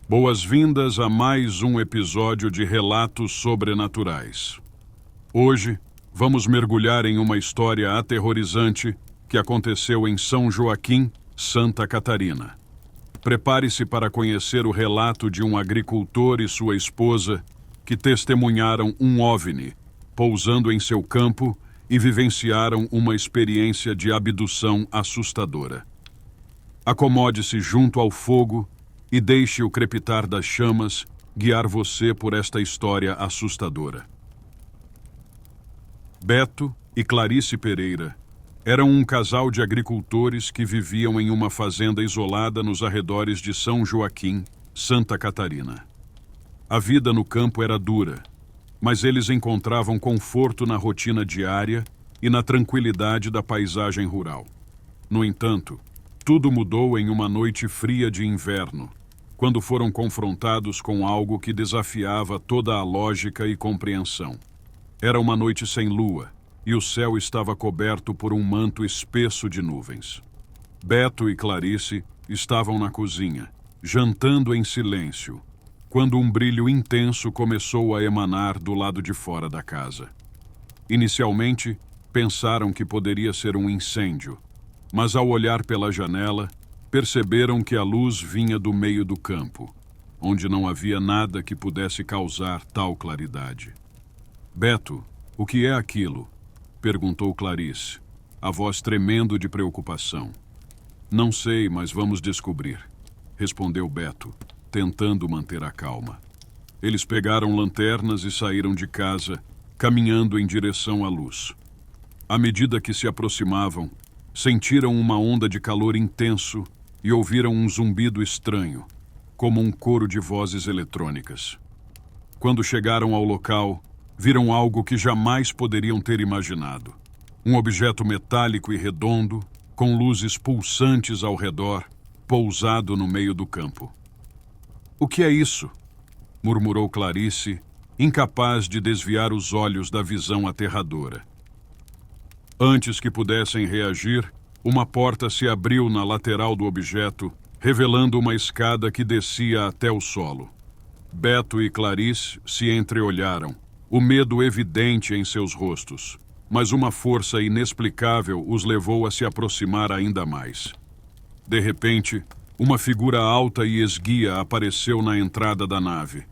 Boas-vindas a mais um episódio de Relatos Sobrenaturais. Hoje, vamos mergulhar em uma história aterrorizante que aconteceu em São Joaquim, Santa Catarina. Prepare-se para conhecer o relato de um agricultor e sua esposa que testemunharam um OVNI pousando em seu campo e vivenciaram uma experiência de abdução assustadora. Acomode-se junto ao fogo e deixe o crepitar das chamas guiar você por esta história assustadora. Beto e Clarice Pereira eram um casal de agricultores que viviam em uma fazenda isolada nos arredores de São Joaquim, Santa Catarina. A vida no campo era dura, mas eles encontravam conforto na rotina diária e na tranquilidade da paisagem rural. No entanto, tudo mudou em uma noite fria de inverno, quando foram confrontados com algo que desafiava toda a lógica e compreensão. Era uma noite sem lua, e o céu estava coberto por um manto espesso de nuvens. Beto e Clarice estavam na cozinha, jantando em silêncio, quando um brilho intenso começou a emanar do lado de fora da casa. Inicialmente, pensaram que poderia ser um incêndio, mas ao olhar pela janela, perceberam que a luz vinha do meio do campo, onde não havia nada que pudesse causar tal claridade. "Beto, o que é aquilo?" perguntou Clarice, a voz tremendo de preocupação. "Não sei, mas vamos descobrir", respondeu Beto, tentando manter a calma. Eles pegaram lanternas e saíram de casa, caminhando em direção à luz. À medida que se aproximavam, sentiram uma onda de calor intenso e ouviram um zumbido estranho, como um coro de vozes eletrônicas. Quando chegaram ao local, viram algo que jamais poderiam ter imaginado. Um objeto metálico e redondo, com luzes pulsantes ao redor, pousado no meio do campo. "O que é isso?" murmurou Clarice, incapaz de desviar os olhos da visão aterradora. Antes que pudessem reagir, uma porta se abriu na lateral do objeto, revelando uma escada que descia até o solo. Beto e Clarice se entreolharam, o medo evidente em seus rostos, mas uma força inexplicável os levou a se aproximar ainda mais. De repente, uma figura alta e esguia apareceu na entrada da nave.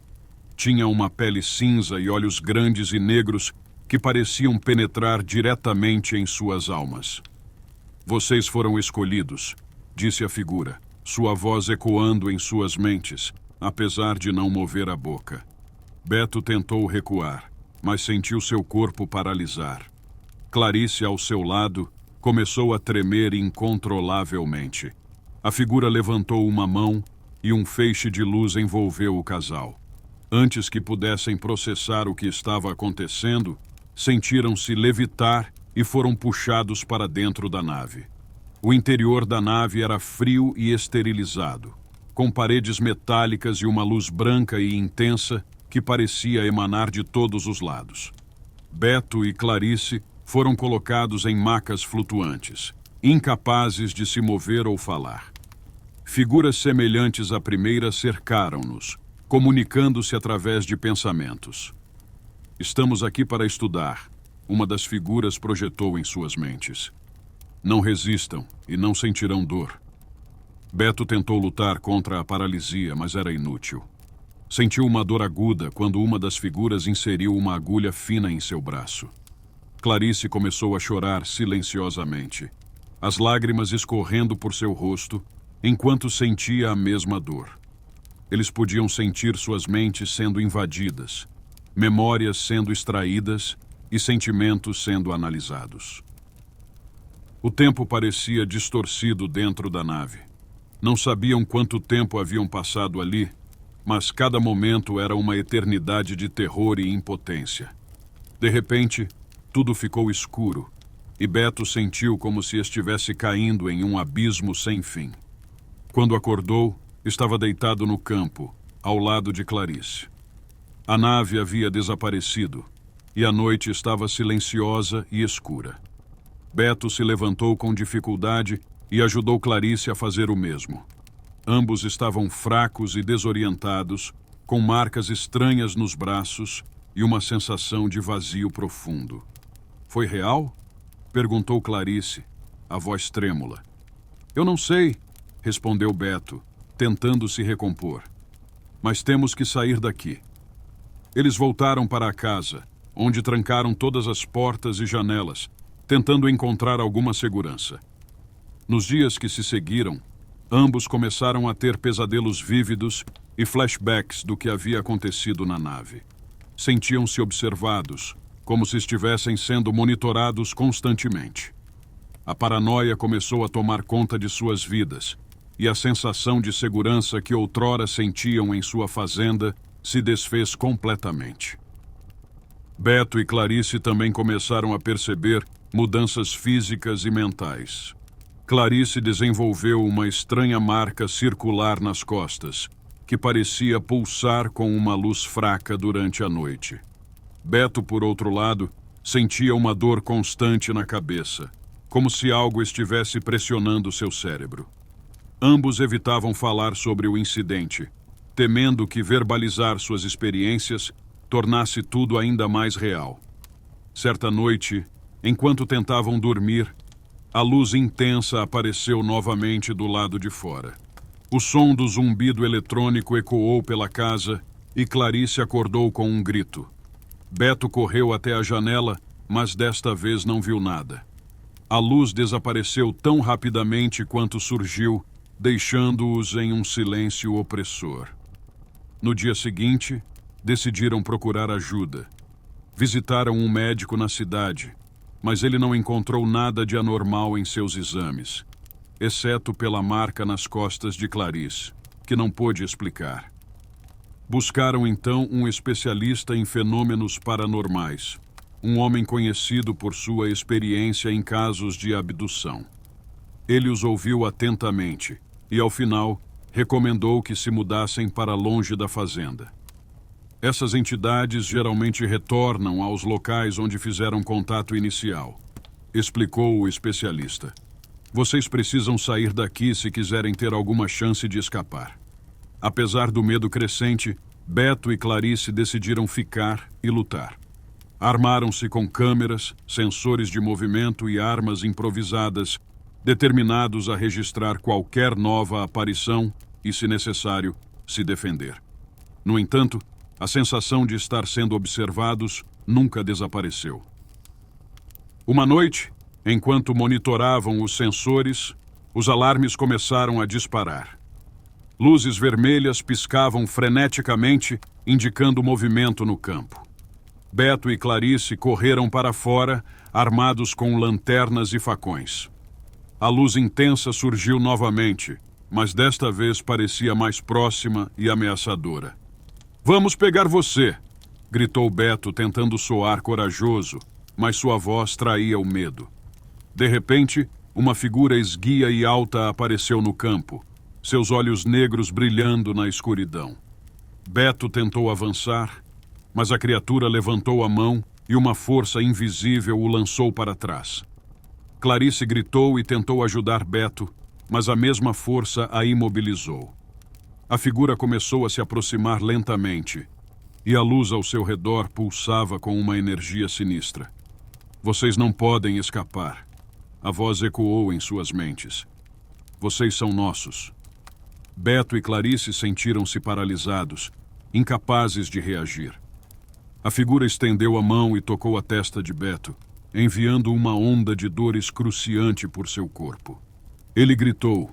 Tinha uma pele cinza e olhos grandes e negros que pareciam penetrar diretamente em suas almas. "Vocês foram escolhidos", disse a figura, sua voz ecoando em suas mentes, apesar de não mover a boca. Beto tentou recuar, mas sentiu seu corpo paralisar. Clarice, ao seu lado, começou a tremer incontrolavelmente. A figura levantou uma mão e um feixe de luz envolveu o casal. Antes que pudessem processar o que estava acontecendo, sentiram-se levitar e foram puxados para dentro da nave. O interior da nave era frio e esterilizado, com paredes metálicas e uma luz branca e intensa que parecia emanar de todos os lados. Beto e Clarice foram colocados em macas flutuantes, incapazes de se mover ou falar. Figuras semelhantes à primeira cercaram-nos, comunicando-se através de pensamentos. "Estamos aqui para estudar", uma das figuras projetou em suas mentes. "Não resistam e não sentirão dor." Beto tentou lutar contra a paralisia, mas era inútil. Sentiu uma dor aguda quando uma das figuras inseriu uma agulha fina em seu braço. Clarice começou a chorar silenciosamente, as lágrimas escorrendo por seu rosto, enquanto sentia a mesma dor. Eles podiam sentir suas mentes sendo invadidas, memórias sendo extraídas e sentimentos sendo analisados. O tempo parecia distorcido dentro da nave. Não sabiam quanto tempo haviam passado ali, mas cada momento era uma eternidade de terror e impotência. De repente, tudo ficou escuro, e Beto sentiu como se estivesse caindo em um abismo sem fim. Quando acordou, estava deitado no campo, ao lado de Clarice. A nave havia desaparecido, e a noite estava silenciosa e escura. Beto se levantou com dificuldade e ajudou Clarice a fazer o mesmo. Ambos estavam fracos e desorientados, com marcas estranhas nos braços e uma sensação de vazio profundo. Foi real? Perguntou Clarice, a voz trêmula. Eu não sei, respondeu Beto, tentando se recompor. Mas temos que sair daqui. Eles voltaram para a casa, onde trancaram todas as portas e janelas, tentando encontrar alguma segurança. Nos dias que se seguiram, ambos começaram a ter pesadelos vívidos e flashbacks do que havia acontecido na nave. Sentiam-se observados, como se estivessem sendo monitorados constantemente. A paranoia começou a tomar conta de suas vidas, e a sensação de segurança que outrora sentiam em sua fazenda se desfez completamente. Beto e Clarice também começaram a perceber mudanças físicas e mentais. Clarice desenvolveu uma estranha marca circular nas costas, que parecia pulsar com uma luz fraca durante a noite. Beto, por outro lado, sentia uma dor constante na cabeça, como se algo estivesse pressionando seu cérebro. Ambos evitavam falar sobre o incidente, temendo que verbalizar suas experiências tornasse tudo ainda mais real. Certa noite, enquanto tentavam dormir, a luz intensa apareceu novamente do lado de fora. O som do zumbido eletrônico ecoou pela casa e Clarice acordou com um grito. Beto correu até a janela, mas desta vez não viu nada. A luz desapareceu tão rapidamente quanto surgiu, deixando-os em um silêncio opressor. No dia seguinte, decidiram procurar ajuda. Visitaram um médico na cidade, mas ele não encontrou nada de anormal em seus exames, exceto pela marca nas costas de Clarice, que não pôde explicar. Buscaram então um especialista em fenômenos paranormais, um homem conhecido por sua experiência em casos de abdução. Ele os ouviu atentamente e, ao final, recomendou que se mudassem para longe da fazenda. Essas entidades geralmente retornam aos locais onde fizeram contato inicial, explicou o especialista. Vocês precisam sair daqui se quiserem ter alguma chance de escapar. Apesar do medo crescente, Beto e Clarice decidiram ficar e lutar. Armaram-se com câmeras, sensores de movimento e armas improvisadas, determinados a registrar qualquer nova aparição e, se necessário, se defender. No entanto, a sensação de estar sendo observados nunca desapareceu. Uma noite, enquanto monitoravam os sensores, os alarmes começaram a disparar. Luzes vermelhas piscavam freneticamente, indicando movimento no campo. Beto e Clarice correram para fora, armados com lanternas e facões. A luz intensa surgiu novamente, mas desta vez parecia mais próxima e ameaçadora. Vamos pegar você! Gritou Beto, tentando soar corajoso, mas sua voz traía o medo. De repente, uma figura esguia e alta apareceu no campo, seus olhos negros brilhando na escuridão. Beto tentou avançar, mas a criatura levantou a mão e uma força invisível o lançou para trás. Clarice gritou e tentou ajudar Beto, mas a mesma força a imobilizou. A figura começou a se aproximar lentamente, e a luz ao seu redor pulsava com uma energia sinistra. Vocês não podem escapar. A voz ecoou em suas mentes. Vocês são nossos. Beto e Clarice sentiram-se paralisados, incapazes de reagir. A figura estendeu a mão e tocou a testa de Beto, enviando uma onda de dor excruciante por seu corpo. Ele gritou,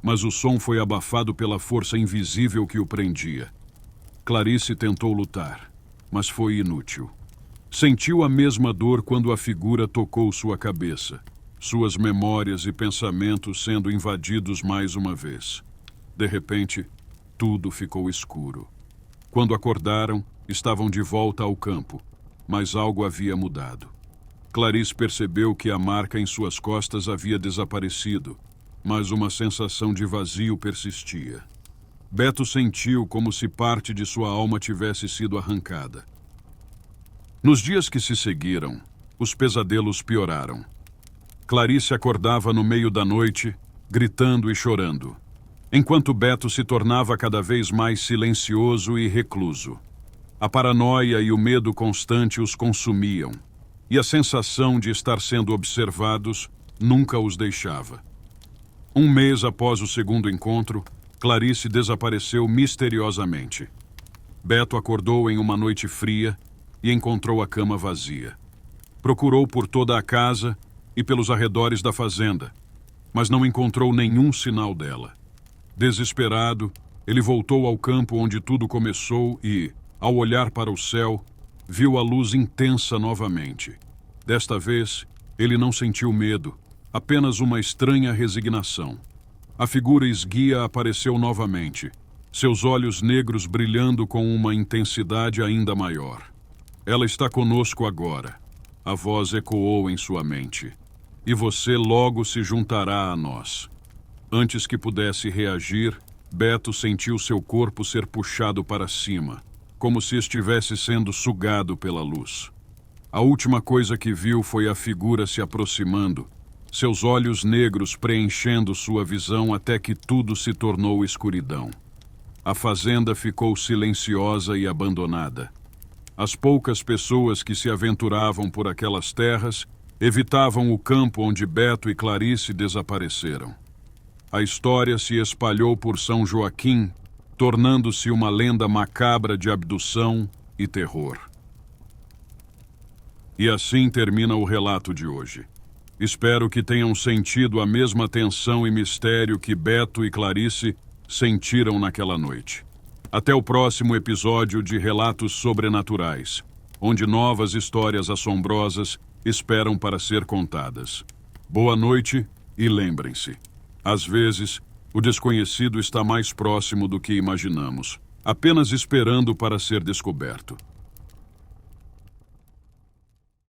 mas o som foi abafado pela força invisível que o prendia. Clarice tentou lutar, mas foi inútil. Sentiu a mesma dor quando a figura tocou sua cabeça, suas memórias e pensamentos sendo invadidos mais uma vez. De repente, tudo ficou escuro. Quando acordaram, estavam de volta ao campo, mas algo havia mudado. Clarice percebeu que a marca em suas costas havia desaparecido, mas uma sensação de vazio persistia. Beto sentiu como se parte de sua alma tivesse sido arrancada. Nos dias que se seguiram, os pesadelos pioraram. Clarice acordava no meio da noite, gritando e chorando. enquanto Beto se tornava cada vez mais silencioso e recluso. A paranoia e o medo constante os consumiam, e a sensação de estar sendo observados nunca os deixava. Um mês após o segundo encontro, Clarice desapareceu misteriosamente. Beto acordou em uma noite fria e encontrou a cama vazia. Procurou por toda a casa e pelos arredores da fazenda, mas não encontrou nenhum sinal dela. Desesperado, ele voltou ao campo onde tudo começou e, ao olhar para o céu, viu a luz intensa novamente. Desta vez, ele não sentiu medo, apenas uma estranha resignação. A figura esguia apareceu novamente, seus olhos negros brilhando com uma intensidade ainda maior. Ela está conosco agora. A voz ecoou em sua mente. E você logo se juntará a nós. Antes que pudesse reagir, Beto sentiu seu corpo ser puxado para cima, como se estivesse sendo sugado pela luz. A última coisa que viu foi a figura se aproximando, seus olhos negros preenchendo sua visão até que tudo se tornou escuridão. A fazenda ficou silenciosa e abandonada. As poucas pessoas que se aventuravam por aquelas terras evitavam o campo onde Beto e Clarice desapareceram. A história se espalhou por São Joaquim, tornando-se uma lenda macabra de abdução e terror. E assim termina o relato de hoje. Espero que tenham sentido a mesma tensão e mistério que Beto e Clarice sentiram naquela noite. Até o próximo episódio de Relatos Sobrenaturais, onde novas histórias assombrosas esperam para ser contadas. Boa noite e lembrem-se, às vezes, o desconhecido está mais próximo do que imaginamos, apenas esperando para ser descoberto.